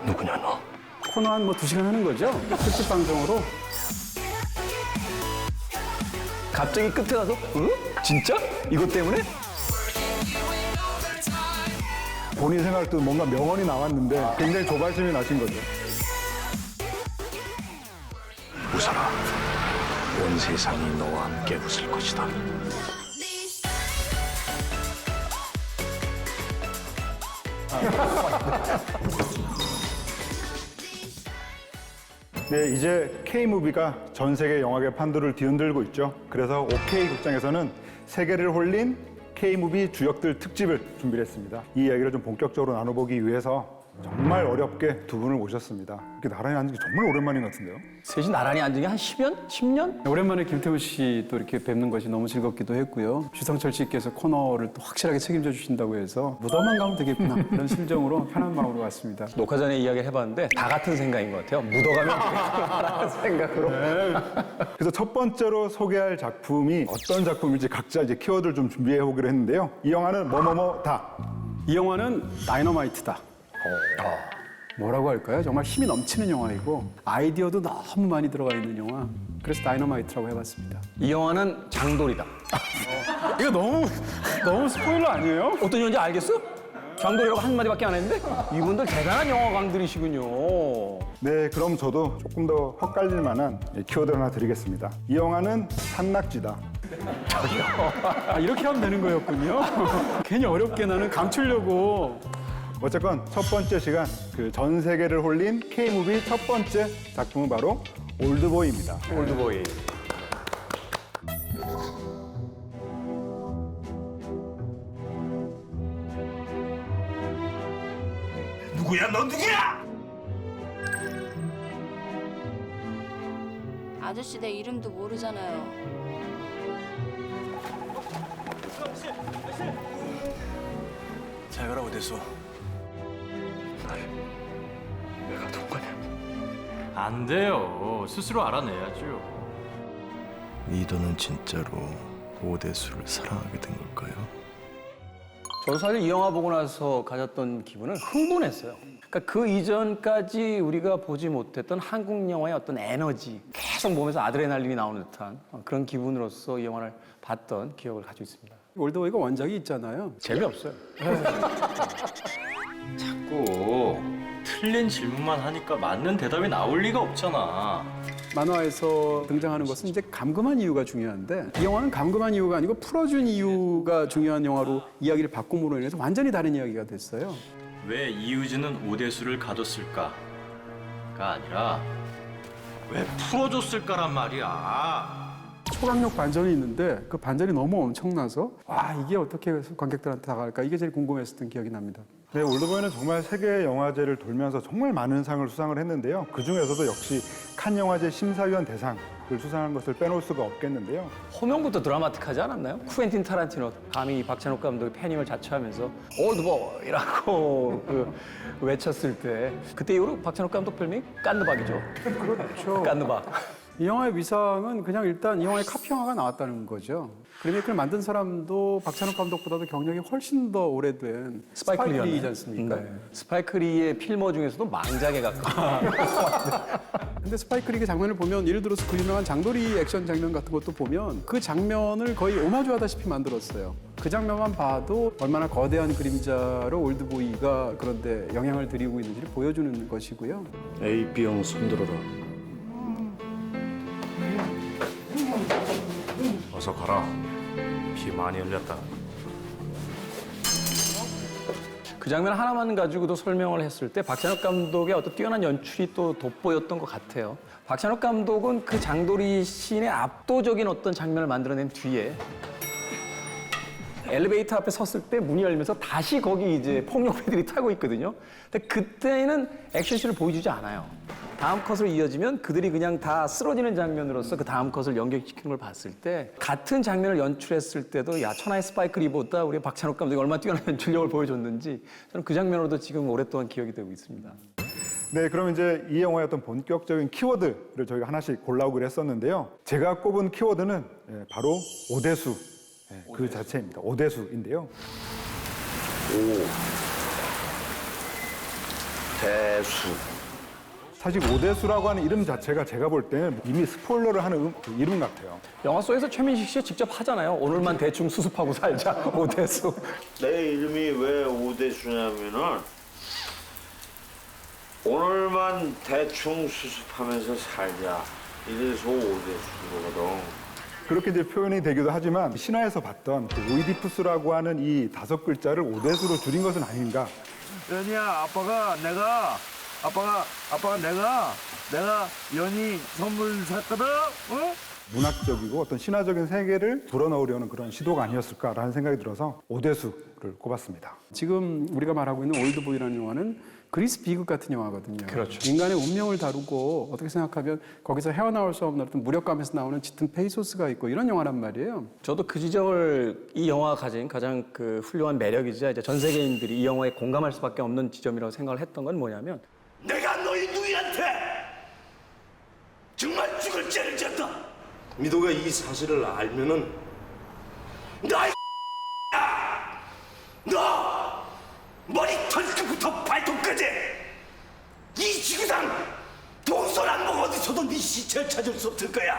누구냐 너? 코너 한 뭐 2시간 하는 거죠? 특집 방송으로. 갑자기 끝에 가서 응? 진짜? 이것 때문에? 본인 생각할 때 뭔가 명언이 나왔는데 굉장히 조바심이 나신 거죠. 웃어라. 온 세상이 너와 함께 웃을 것이다. 네, 이제 K무비가 전 세계 영화계 판도를 뒤흔들고 있죠. 그래서 OK 극장에서는 세계를 홀린 K무비 주역들 특집을 준비를 했습니다. 이 이야기를 좀 본격적으로 나눠보기 위해서 정말 어렵게 두 분을 모셨습니다. 이렇게 나란히 앉은 게 정말 오랜만인 것 같은데요. 셋이 나란히 앉은 게 한 10년? 10년? 오랜만에 김태우 씨 또 이렇게 뵙는 것이 너무 즐겁기도 했고요. 주상철 씨께서 코너를 또 확실하게 책임져 주신다고 해서 무덤만 가면 되겠구나 이런 심정으로 편한 마음으로 왔습니다. 녹화 전에 이야기를 해봤는데 다 같은 생각인 것 같아요. 묻어가면 되겠구나라는 생각으로. 그래서 첫 번째로 소개할 작품이 어떤 작품인지 각자 이제 키워드를 좀 준비해 보기로 했는데요. 이 영화는 뭐뭐뭐다. 이 영화는 다이너마이트다. 뭐라고 할까요? 정말 힘이 넘치는 영화이고 아이디어도 너무 많이 들어가 있는 영화. 그래서 다이너마이트라고 해봤습니다. 이 영화는 장돌이다. 이거 너무 스포일러 아니에요? 어떤 영화인지 알겠어? 장돌이라고 한마디밖에 안 했는데? 이분들 대단한 영화광들이시군요. 네, 그럼 저도 조금 더 헛갈릴 만한 키워드 하나 드리겠습니다. 이 영화는 산낙지다. 아, 이렇게 하면 되는 거였군요. 괜히 어렵게 나는 감추려고. 어쨌건 첫 번째 시간 그 전 세계를 홀린 K무비 첫 번째 작품은 바로 올드보이입니다. 올드보이. 누구야? 너 누구야? 아저씨 내 이름도 모르잖아요. 잘 가라 오대수. 내가 누구냐? 안 돼요. 스스로 알아내야죠. 이도는 진짜로 오대수를 사랑하게 된 걸까요? 저도 사실 이 영화 보고 나서 가졌던 기분은 흥분했어요. 그러니까 그 이전까지 우리가 보지 못했던 한국 영화의 어떤 에너지, 계속 몸에서 아드레날린이 나오는 듯한 그런 기분으로서 이 영화를 봤던 기억을 가지고 있습니다. 올드보이가 원작이 있잖아요. 재미없어요. 자꾸 틀린 질문만 하니까 맞는 대답이 나올 리가 없잖아. 만화에서 등장하는 것은 이제 감금한 이유가 중요한데 이 영화는 감금한 이유가 아니고 풀어준 이유가 중요한 영화로 이야기를 바꿈으로 인해서 완전히 다른 이야기가 됐어요. 왜 이유진은 오대수를 가뒀을까가 아니라 왜 풀어줬을까란 말이야. 초강력 반전이 있는데 그 반전이 너무 엄청나서 와 이게 어떻게 해서 관객들한테 다가갈까 이게 제일 궁금했었던 기억이 납니다. 네, 올드보이는 정말 세계 영화제를 돌면서 정말 많은 상을 수상을 했는데요. 그 중에서도 역시 칸 영화제 심사위원 대상을 수상한 것을 빼놓을 수가 없겠는데요. 호명부터 드라마틱하지 않았나요? 쿠엔틴 타란티노 감히 박찬욱 감독이 패닝을 자처하면서 올드보이라고 외쳤을 때 그때 이후로 박찬욱 감독 별명이 깐느박이죠. 그렇죠. 깐느박. 이 영화의 위상은 그냥 일단 이 영화의 카피 영화가 나왔다는 거죠. 리메이크를 만든 사람도 박찬욱 감독보다도 경력이 훨씬 더 오래된 스파이크 리이지 않습니까? 네. 스파이크 리의 필모 중에서도 망작에 가까운. 근데 스파이크 리의 장면을 보면 예를 들어서 그 유명한 장도리 액션 장면 같은 것도 보면 그 장면을 거의 오마주하다시피 만들었어요. 그 장면만 봐도 얼마나 거대한 그림자로 올드보이가 그런데 영향을 드리고 있는지를 보여주는 것이고요. AB형 손들어라. 어서 가라. 피 많이 흘렸다. 그 장면 하나만 가지고도 설명을 했을 때 박찬욱 감독의 어떤 뛰어난 연출이 또 돋보였던 것 같아요. 박찬욱 감독은 그 장도리 씬의 압도적인 어떤 장면을 만들어낸 뒤에 엘리베이터 앞에 섰을 때 문이 열면서 다시 거기 이제 폭력배들이 타고 있거든요. 근데 그때는 액션씬을 보여주지 않아요. 다음 컷으로 이어지면 그들이 그냥 다 쓰러지는 장면으로서 그 다음 컷을 연결시키는 걸 봤을 때 같은 장면을 연출했을 때도 야 천하의 스파이크 리보다 우리 박찬욱 감독이 얼마나 뛰어난 연출력을 보여줬는지 저는 그 장면으로도 지금 오랫동안 기억이 되고 있습니다. 네, 그럼 이제 이 영화의 어떤 본격적인 키워드를 저희가 하나씩 골라오기로 했었는데요. 제가 꼽은 키워드는 바로 오대수, 그 자체입니다. 오대수인데요. 대수. 사실 오대수라고 하는 이름 자체가 제가 볼 때는 이미 스포일러를 하는 그 이름 같아요. 영화 속에서 최민식 씨가 직접 하잖아요. 오늘만 대충 수습하고 살자. 오대수. 내 이름이 왜 오대수냐면은 오늘만 대충 수습하면서 살자. 이래서 오대수거든. 그렇게 이제 표현이 되기도 하지만 신화에서 봤던 그 오이디푸스라고 하는 이 5글자를 오대수로 줄인 것은 아닌가. 연희야, 아빠가 내가 연희 선물 샀거든. 어? 문학적이고 어떤 신화적인 세계를 불어넣으려는 그런 시도가 아니었을까라는 생각이 들어서 오대수를 꼽았습니다. 지금 우리가 말하고 있는 올드보이라는 영화는 그리스 비극 같은 영화거든요. 그렇죠. 인간의 운명을 다루고 어떻게 생각하면 거기서 헤어나올 수 없는 어떤 무력감에서 나오는 짙은 페이소스가 있고 이런 영화란 말이에요. 저도 그 지점을 이 영화가 가진 가장 그 훌륭한 매력이자 이제 전 세계인들이 이 영화에 공감할 수밖에 없는 지점이라고 생각을 했던 건 뭐냐면 내가 너희 누이한테 정말 죽을 죄를 졌다. 미도가 이 사실을 알면은 너희 너 머리털끝부터 발톱까지 이 지구상 동서남북 어디서도 네 시체를 찾을 수 없을 거야.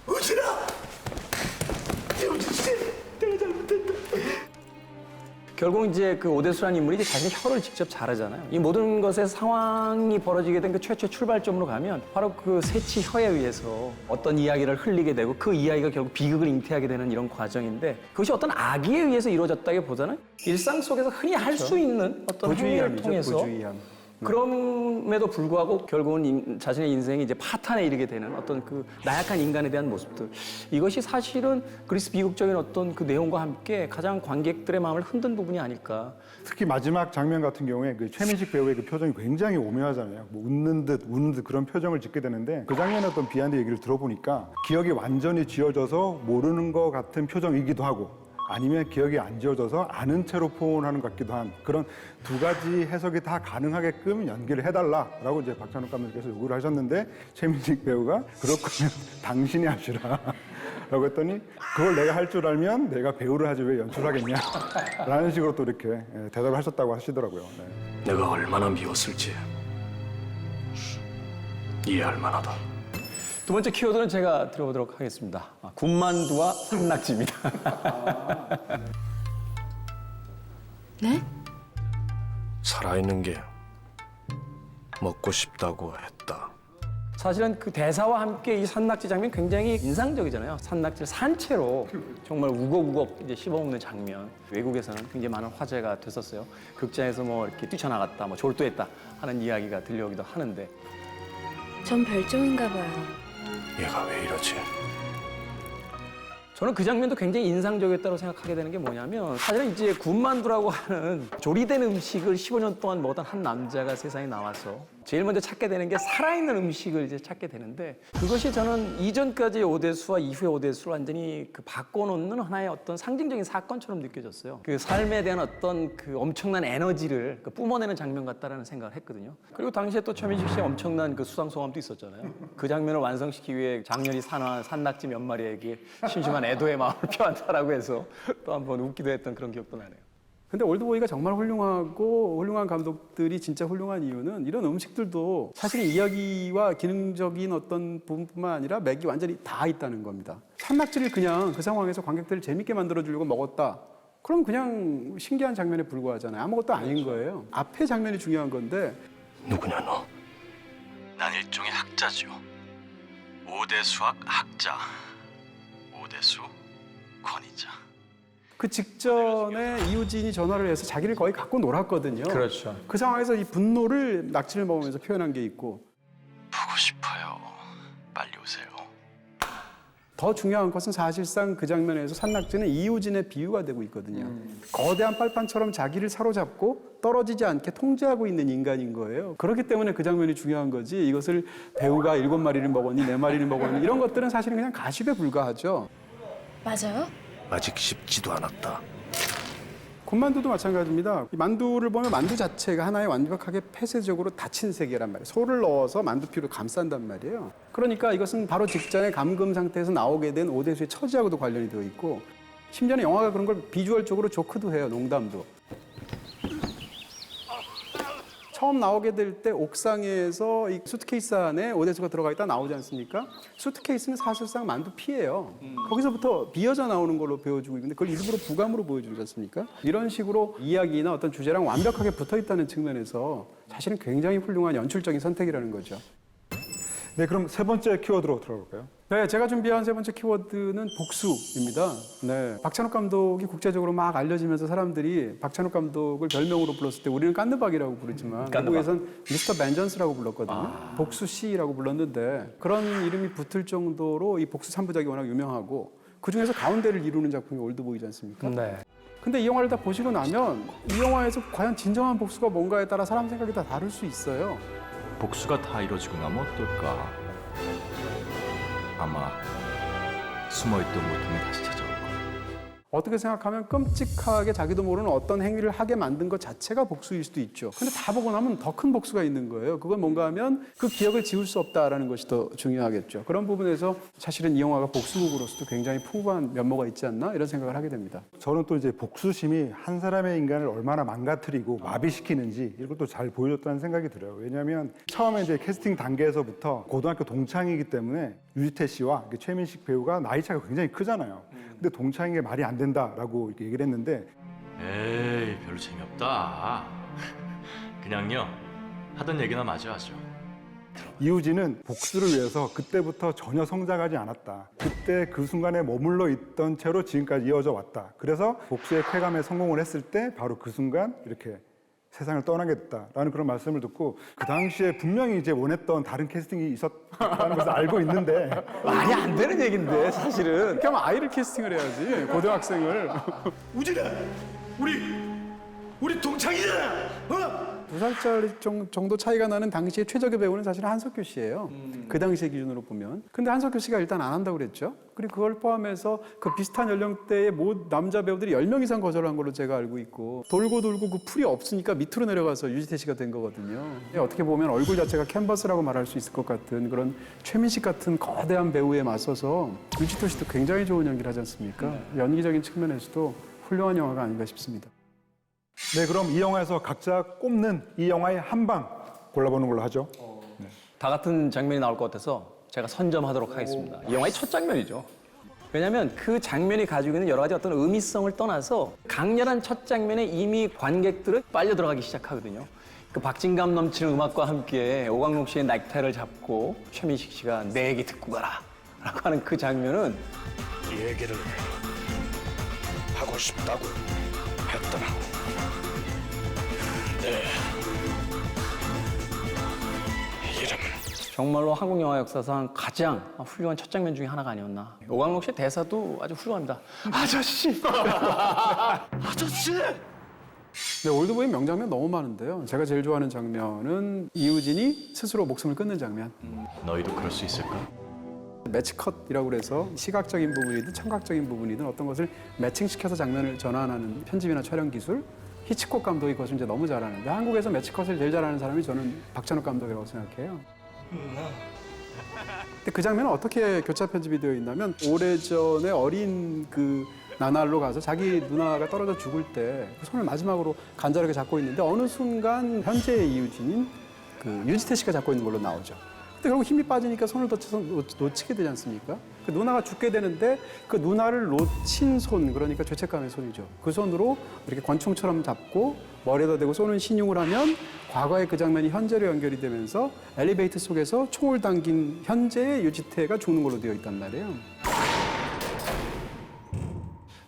우진아, 내가 잘못했다. 결국 이제 그 오대수라는 인물이 이제 자신의 혀를 직접 자르잖아요. 이 모든 것의 상황이 벌어지게 된 그 최초의 출발점으로 가면 바로 그 새치 혀에 의해서 어떤 이야기를 흘리게 되고 그 이야기가 결국 비극을 잉태하게 되는 이런 과정인데 그것이 어떤 악의에 의해서 이루어졌다기보다는 일상 속에서 흔히 할 수 있는 어떤 행위를 부주의함이죠, 통해서 부주의함. 그럼에도 불구하고 결국은 자신의 인생이 이제 파탄에 이르게 되는 어떤 그 나약한 인간에 대한 모습들 이것이 사실은 그리스 비극적인 어떤 그 내용과 함께 가장 관객들의 마음을 흔든 부분이 아닐까. 특히 마지막 장면 같은 경우에 그 최민식 배우의 그 표정이 굉장히 오묘하잖아요. 뭐 웃는 듯 우는 듯 그런 표정을 짓게 되는데 그 장면의 어떤 비하인드 얘기를 들어보니까 기억이 완전히 지워져서 모르는 것 같은 표정이기도 하고 아니면 기억이 안 지워져서 아는 채로 포옹하는 것 같기도 한 그런 두 가지 해석이 다 가능하게끔 연기를 해달라라고 이제 박찬욱 감독님께서 요구를 하셨는데 최민식 배우가 그럴 거면 당신이 하시라 라고 했더니 그걸 내가 할 줄 알면 내가 배우를 하지 왜 연출하겠냐 라는 식으로 또 이렇게 대답을 하셨다고 하시더라고요. 네. 내가 얼마나 미웠을지 이해할 만하다. 두 번째 키워드는 제가 들어보도록 하겠습니다. 군만두와 산낙지입니다. 네? 살아있는 게 먹고 싶다고 했다. 사실은 그 대사와 함께 이 산낙지 장면 굉장히 인상적이잖아요. 산낙지를 산채로 정말 우걱우걱 이제 씹어먹는 장면. 외국에서는 굉장히 많은 화제가 됐었어요. 극장에서 뭐 이렇게 뛰쳐나갔다, 뭐 졸도했다 하는 이야기가 들려오기도 하는데. 전 별종인가 봐요. 얘가 왜 이러지? 저는 그 장면도 굉장히 인상적이었다고 생각하게 되는 게 뭐냐면 사실은 이제 군만두라고 하는 조리된 음식을 15년 동안 먹었던 한 남자가 세상에 나와서 제일 먼저 찾게 되는 게 살아있는 음식을 이제 찾게 되는데 그것이 저는 이전까지의 오대수와 이후의 오대수를 완전히 그 바꿔놓는 하나의 어떤 상징적인 사건처럼 느껴졌어요. 그 삶에 대한 어떤 그 엄청난 에너지를 그 뿜어내는 장면 같다라는 생각을 했거든요. 그리고 당시에 또 최민식 씨의 엄청난 그 수상소감도 있었잖아요. 그 장면을 완성시키기 위해 장렬히 산화한 산낙지 몇 마리에게 심심한 애도의 마음을 표한다라고 해서 또 한번 웃기도 했던 그런 기억도 나네요. 근데 올드보이가 정말 훌륭하고 훌륭한 감독들이 진짜 훌륭한 이유는 이런 음식들도 사실 이야기와 기능적인 어떤 부분뿐만 아니라 맥이 완전히 다 있다는 겁니다. 산낙지를 그냥 그 상황에서 관객들을 재밌게 만들어주려고 먹었다. 그럼 그냥 신기한 장면에 불과하잖아요. 아무것도 아닌 거예요. 앞에 장면이 중요한 건데 누구냐 너? 난 일종의 학자죠. 오대수학 학자. 오대수 권위자. 그 직전에 이우진이 전화를 해서 자기를 거의 갖고 놀았거든요. 그렇죠. 그 상황에서 이 분노를 낙지를 먹으면서 표현한 게 있고 보고 싶어요. 빨리 오세요. 더 중요한 것은 사실상 그 장면에서 산낙지는 이우진의 비유가 되고 있거든요. 거대한 빨판처럼 자기를 사로잡고 떨어지지 않게 통제하고 있는 인간인 거예요. 그렇기 때문에 그 장면이 중요한 거지 이것을 배우가 7마리를 먹었니 4마리를 먹었니 이런 것들은 사실은 그냥 가십에 불과하죠. 맞아요? 아직 씹지도 않았다. 군만두도 마찬가지입니다. 이 만두를 보면 만두 자체가 하나의 완벽하게 폐쇄적으로 닫힌 세계란 말이에요. 소를 넣어서 만두피로 감싼단 말이에요. 그러니까 이것은 바로 직전에 감금 상태에서 나오게 된 오대수의 처지하고도 관련이 되어 있고 심지어는 영화가 그런 걸 비주얼적으로 조크도 해요. 농담도. 처음 나오게 될 때 옥상에서 이 수트케이스 안에 오대수가 들어가 있다 나오지 않습니까? 수트케이스는 사실상 만두피예요. 거기서부터 비어져 나오는 걸로 배워주고 있는데 그걸 일부러 부감으로 보여주지 않습니까? 이런 식으로 이야기나 어떤 주제랑 완벽하게 붙어 있다는 측면에서 사실은 굉장히 훌륭한 연출적인 선택이라는 거죠. 네, 그럼 세 번째 키워드로 들어볼까요? 네, 제가 준비한 세 번째 키워드는 복수입니다. 네, 박찬욱 감독이 국제적으로 막 알려지면서 사람들이 박찬욱 감독을 별명으로 불렀을 때 우리는 깐느박이라고 부르지만 미국에선 미스터 벤전스라고 불렀거든요. 복수 씨라고 불렀는데 그런 이름이 붙을 정도로 이 복수 3부작이 워낙 유명하고 그중에서 가운데를 이루는 작품이 올드보이지 않습니까? 네. 근데 이 영화를 다 보시고 나면 이 영화에서 과연 진정한 복수가 뭔가에 따라 사람 생각이 다 다를 수 있어요. 복수가 다 이루어지고 나면 어떨까? 아마 숨어있던 고통이 다시 찾아올 거야. 어떻게 생각하면 끔찍하게 자기도 모르는 어떤 행위를 하게 만든 것 자체가 복수일 수도 있죠. 근데 다 보고 나면 더 큰 복수가 있는 거예요. 그건 뭔가 하면 그 기억을 지울 수 없다라는 것이 더 중요하겠죠. 그런 부분에서 사실은 이 영화가 복수극으로서도 굉장히 풍부한 면모가 있지 않나 이런 생각을 하게 됩니다. 저는 또 이제 복수심이 한 사람의 인간을 얼마나 망가뜨리고 마비시키는지 이걸 또 잘 보여줬다는 생각이 들어요. 왜냐하면 처음에 이제 캐스팅 단계에서부터 고등학교 동창이기 때문에 유지태 씨와 최민식 배우가 나이 차가 굉장히 크잖아요. 근데 동창인 게 말이 안 된다라고 이렇게 얘기를 했는데 에이, 별로 재미없다. 그냥요, 하던 얘기나 마저 하죠. 이우진은 복수를 위해서 그때부터 전혀 성장하지 않았다. 그때 그 순간에 머물러 있던 채로 지금까지 이어져 왔다. 그래서 복수의 쾌감에 성공을 했을 때 바로 그 순간 이렇게 세상을 떠나게 됐다라는 그런 말씀을 듣고 그 당시에 분명히 이제 원했던 다른 캐스팅이 있었다는 것을 알고 있는데 말이 안 되는 얘기인데 사실은. 그렇게 하면 아이를 캐스팅을 해야지, 고등학생을. 우진아, 우리 동창이잖아. 어? 2살짜리 정도 차이가 나는 당시의 최적의 배우는 사실 한석규 씨예요. 그 당시의 기준으로 보면. 근데 한석규 씨가 일단 안 한다고 그랬죠. 그리고 그걸 포함해서 그 비슷한 연령대의 남자 배우들이 10명 이상 거절한 걸로 제가 알고 있고 돌고 그 풀이 없으니까 밑으로 내려가서 유지태 씨가 된 거거든요. 어떻게 보면 얼굴 자체가 캔버스라고 말할 수 있을 것 같은 그런 최민식 같은 거대한 배우에 맞서서 유지태 씨도 굉장히 좋은 연기를 하지 않습니까? 연기적인 측면에서도 훌륭한 영화가 아닌가 싶습니다. 네, 그럼 이 영화에서 각자 꼽는 이 영화의 한 방 골라보는 걸로 하죠. 다 같은 장면이 나올 것 같아서 제가 선점하도록 하겠습니다. 이 영화의 첫 장면이죠. 왜냐하면 그 장면이 가지고 있는 여러 가지 어떤 의미성을 떠나서 강렬한 첫 장면에 이미 관객들은 빨려 들어가기 시작하거든요. 그 박진감 넘치는 음악과 함께 오광록 씨의 넥타이를 잡고 최민식 씨가 내 얘기 듣고 가라 라고 하는 그 장면은 이 얘기를 하고 싶다고 했더라. 네. 이름 정말로 한국 영화 역사상 가장 훌륭한 첫 장면 중에 하나가 아니었나. 오광록 씨의 대사도 아주 훌륭합니다. 아저씨! 아저씨! 네, 올드보이 명장면 너무 많은데요. 제가 제일 좋아하는 장면은 이우진이 스스로 목숨을 끊는 장면. 너희도 그럴 수 있을까? 매치컷이라고 그래서 시각적인 부분이든 청각적인 부분이든 어떤 것을 매칭시켜서 장면을 전환하는 편집이나 촬영 기술. 히치콕 감독이 그것을 이제 너무 잘하는데 한국에서 매치컷을 제일 잘하는 사람이 저는 박찬욱 감독이라고 생각해요. 근데 그 장면은 어떻게 교차 편집이 되어 있냐면 오래전에 어린 그 나날로 가서 자기 누나가 떨어져 죽을 때 그 손을 마지막으로 간절하게 잡고 있는데 어느 순간 현재의 이우진인 그 유지태 씨가 잡고 있는 걸로 나오죠. 근데 결국 힘이 빠지니까 손을 덧쳐서 놓치게 되지 않습니까? 그 누나가 죽게 되는데 그 누나를 놓친 손, 그러니까 죄책감의 손이죠. 그 손으로 이렇게 권총처럼 잡고 머리에다 대고 쏘는 신용을 하면 과거의 그 장면이 현재로 연결이 되면서 엘리베이터 속에서 총을 당긴 현재의 유지태가 죽는 걸로 되어 있단 말이에요.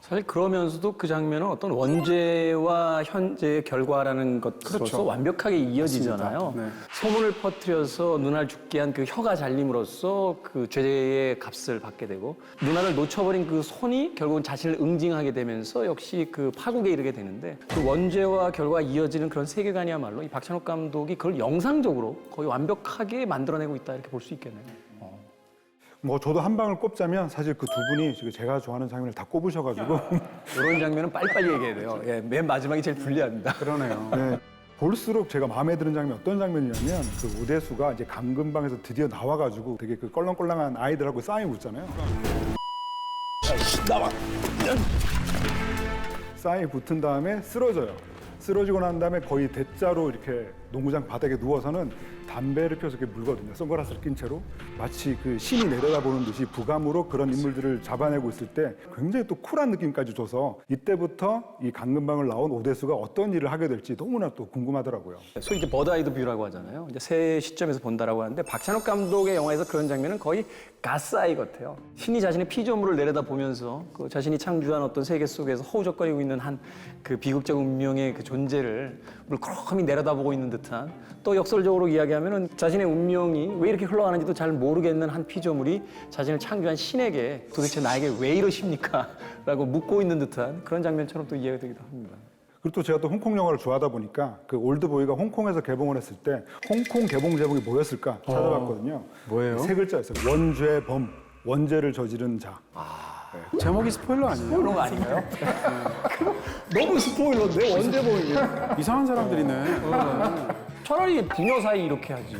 사실 그러면서도 그 장면은 어떤 원죄와 현재의 결과라는 것으로서 그렇죠. 완벽하게 이어지잖아요. 맞습니다. 네. 소문을 퍼뜨려서 누나를 죽게 한 그 혀가 잘림으로써 그 죄의 값을 받게 되고 누나를 놓쳐버린 그 손이 결국은 자신을 응징하게 되면서 역시 그 파국에 이르게 되는데 그 원죄와 결과가 이어지는 그런 세계관이야말로 이 박찬욱 감독이 그걸 영상적으로 거의 완벽하게 만들어내고 있다 이렇게 볼 수 있겠네요. 뭐 저도 한 방을 꼽자면 사실 그 두 분이 지금 제가 좋아하는 장면을 다 꼽으셔가지고 이런 장면은 빨리빨리 얘기해야 돼요. 예, 맨 마지막이 제일 불리합니다. 그러네요. 네, 볼수록 제가 마음에 드는 장면이 어떤 장면이냐면 그 오대수가 이제 감금방에서 드디어 나와가지고 되게 그 껄렁껄렁한 아이들하고 싸움이 붙잖아요. 나와. 싸움이 붙은 다음에 쓰러져요. 쓰러지고 난 다음에 거의 대자로 이렇게 농구장 바닥에 누워서는 담배를 펴서 이렇게 물거든요. 선글라스를 낀 채로 마치 그 신이 내려다보는 듯이 부감으로 그런 인물들을 잡아내고 있을 때 굉장히 또 쿨한 느낌까지 줘서 이때부터 이 강금방을 나온 오대수가 어떤 일을 하게 될지 너무나 또 궁금하더라고요. 소위 이제 버드아이드 뷰라고 하잖아요. 이제 새 시점에서 본다라고 하는데 박찬욱 감독의 영화에서 그런 장면은 거의 가스아이 같아요. 신이 자신의 피조물을 내려다보면서 그 자신이 창조한 어떤 세계 속에서 허우적거리고 있는 한 그 비극적 운명의 그 존재를 물끄러미 내려다보고 있는 듯한, 또 역설적으로 이야기하면은 자신의 운명이 왜 이렇게 흘러가는지도 잘 모르겠는 한 피조물이 자신을 창조한 신에게 도대체 나에게 왜 이러십니까? 라고 묻고 있는 듯한 그런 장면처럼 또 이해가 되기도 합니다. 그리고 또 제가 또 홍콩 영화를 좋아하다 보니까 그 올드보이가 홍콩에서 개봉을 했을 때 홍콩 개봉 제목이 뭐였을까 찾아봤거든요. 뭐예요? 세 글자였어요. 원죄범, 원죄를 저지른 자. 제목이 스포일러 아니에요? 그런 거 아닌가요? 너무 스포일러인데 원제봉이에요. 이상한 사람들이네. 차라리 부녀 사이 이렇게 하지.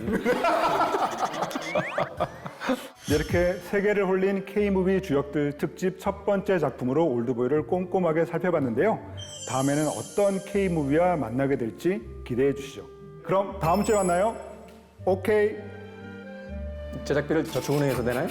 이렇게 세계를 홀린 K무비 주역들 특집 첫 번째 작품으로 올드보이를 꼼꼼하게 살펴봤는데요. 다음에는 어떤 K무비와 만나게 될지 기대해 주시죠. 그럼 다음 주에 만나요. 오케이. 제작비를 저축은행에서 내나요?